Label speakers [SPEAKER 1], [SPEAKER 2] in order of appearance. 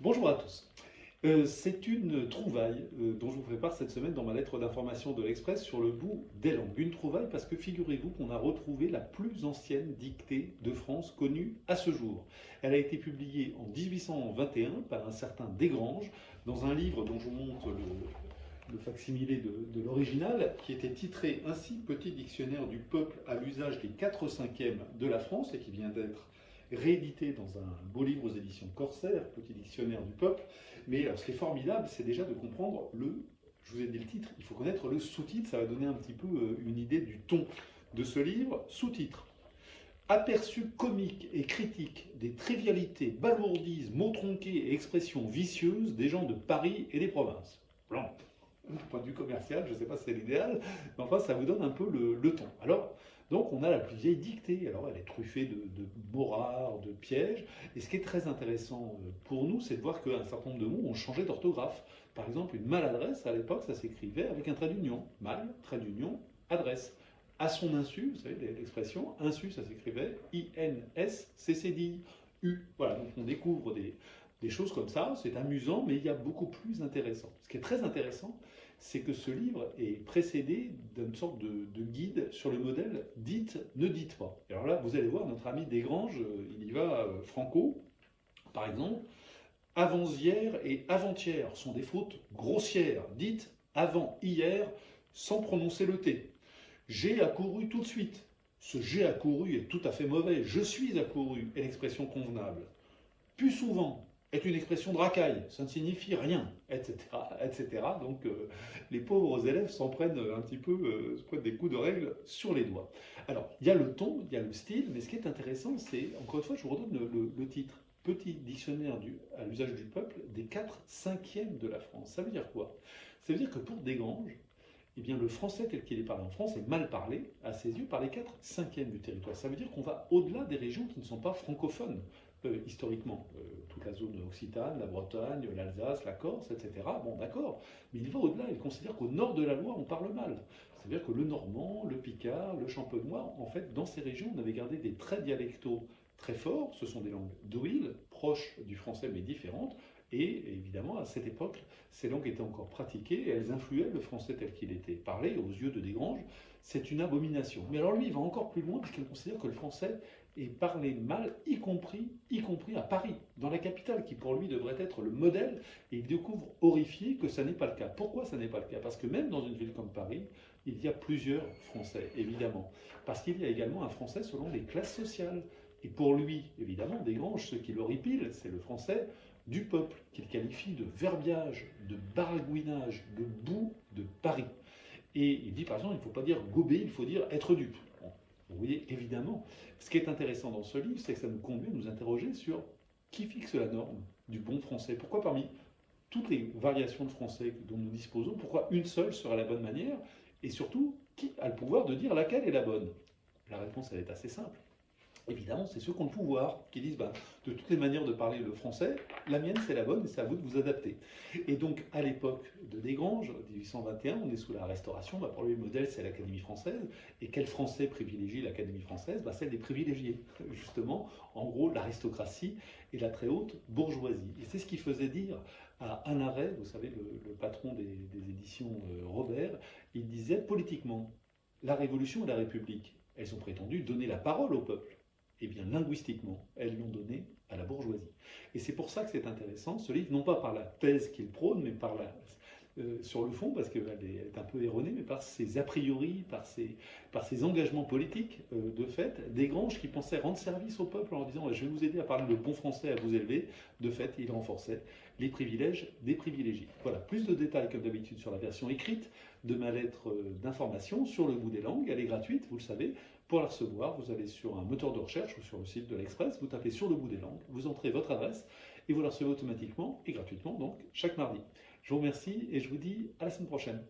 [SPEAKER 1] Bonjour à tous. C'est une trouvaille dont je vous fais part cette semaine dans ma lettre d'information de l'Express sur le bout des langues. Une trouvaille parce que figurez-vous qu'on a retrouvé la plus ancienne dictée de France connue à ce jour. Elle a été publiée en 1821 par un certain Desgranges dans un livre dont je vous montre le facsimilé de l'original, qui était titré ainsi Petit dictionnaire du peuple à l'usage des 4/5e de la France et qui vient d'être réédité dans un beau livre aux éditions Corsair, Petit dictionnaire du peuple. Mais alors, ce qui est formidable, c'est déjà de comprendre je vous ai dit le titre, il faut connaître le sous-titre, ça va donner un petit peu une idée du ton de ce livre. Sous-titre: aperçu comique et critique des trivialités, balourdises, mots tronqués et expressions vicieuses des gens de Paris et des provinces. Blanc. Du point de vue commercial, je ne sais pas si c'est l'idéal, mais enfin ça vous donne un peu le ton. Alors, donc on a la plus vieille dictée, alors elle est truffée de mots rares, de pièges, et ce qui est très intéressant pour nous, c'est de voir qu'un certain nombre de mots ont changé d'orthographe. Par exemple, une maladresse, à l'époque, ça s'écrivait avec un trait d'union. Mal, trait d'union, adresse. À son insu, vous savez l'expression, insu, ça s'écrivait INSCCDI-U. Voilà, donc on découvre des choses comme ça, c'est amusant, mais il y a beaucoup plus intéressant. Ce qui est très intéressant, c'est que ce livre est précédé d'une sorte de guide sur le modèle dites, ne dites pas. Et alors là, vous allez voir, notre ami Desgranges, il y va franco, par exemple, avant-hier et avant-hier sont des fautes grossières, dites avant hier sans prononcer le T. J'ai accouru tout de suite. Ce j'ai accouru est tout à fait mauvais. Je suis accouru est l'expression convenable. Plus souvent est une expression de racaille, ça ne signifie rien, etc. etc. Donc les pauvres élèves s'en prennent un petit peu, se prennent des coups de règle sur les doigts. Alors, il y a le ton, il y a le style, mais ce qui est intéressant, c'est, encore une fois, je vous redonne le titre. Petit dictionnaire à l'usage du peuple des 4/5e de la France. Ça veut dire quoi? Ça veut dire que pour Desgranges, eh bien, le français tel qu'il est parlé en France est mal parlé, à ses yeux, par les 4/5e du territoire. Ça veut dire qu'on va au-delà des régions qui ne sont pas francophones, historiquement. Toute la zone occitane, la Bretagne, l'Alsace, la Corse, etc. Bon, d'accord, mais il va au-delà, il considère qu'au nord de la Loire, on parle mal. C'est-à-dire que le normand, le picard, le champenois, en fait, dans ces régions, on avait gardé des traits dialectaux très forts. Ce sont des langues d'ouïl, proches du français mais différentes. Et évidemment, à cette époque, ces langues étaient encore pratiquées et elles influaient le français tel qu'il était parlé. Aux yeux de Desgranges, c'est une abomination. Mais alors lui, il va encore plus loin puisqu'il considère que le français est parlé mal, y compris à Paris, dans la capitale, qui pour lui devrait être le modèle. Et il découvre horrifié que ça n'est pas le cas. Pourquoi ça n'est pas le cas? Parce que même dans une ville comme Paris, il y a plusieurs Français, évidemment. Parce qu'il y a également un Français selon les classes sociales. Et pour lui, évidemment, Desgranges, ce qui l'horripile, c'est le français du peuple, qu'il qualifie de verbiage, de baragouinage, de boue de Paris. Et il dit par exemple, il ne faut pas dire gober, il faut dire être dupe. Bon, vous voyez, évidemment, ce qui est intéressant dans ce livre, c'est que ça nous conduit à nous interroger sur qui fixe la norme du bon français. Pourquoi parmi toutes les variations de français dont nous disposons, pourquoi une seule sera la bonne manière? Et surtout, qui a le pouvoir de dire laquelle est la bonne? La réponse, elle est assez simple. Évidemment, c'est ceux qui ont le pouvoir, qui disent bah, de toutes les manières de parler le français, la mienne c'est la bonne et c'est à vous de vous adapter. Et donc à l'époque de Desgranges, 1821, on est sous la Restauration, bah, pour lui le modèle c'est l'Académie française. Et quel français privilégie l'Académie française? Bah, celle des privilégiés, justement, en gros l'aristocratie et la très haute bourgeoisie. Et c'est ce qui faisait dire à Anna Ray, vous savez, le patron des éditions Robert, il disait politiquement, la Révolution et la République, elles ont prétendu donner la parole au peuple. Eh bien, linguistiquement, elles l'ont donné à la bourgeoisie. Et c'est pour ça que c'est intéressant, ce livre, non pas par la thèse qu'il prône, mais sur le fond, parce qu'elle est un peu erronée, mais par ses a priori, par ses engagements politiques, de fait, Desgranges qui pensait rendre service au peuple en leur disant je vais vous aider à parler le bon français, à vous élever, de fait, il renforçait les privilèges des privilégiés. Voilà, plus de détails comme d'habitude sur la version écrite de ma lettre d'information sur le bout des langues. Elle est gratuite, vous le savez. Pour la recevoir, vous allez sur un moteur de recherche ou sur le site de l'Express, vous tapez sur le bout des langues, vous entrez votre adresse et vous la recevez automatiquement et gratuitement, donc chaque mardi. Je vous remercie et je vous dis à la semaine prochaine.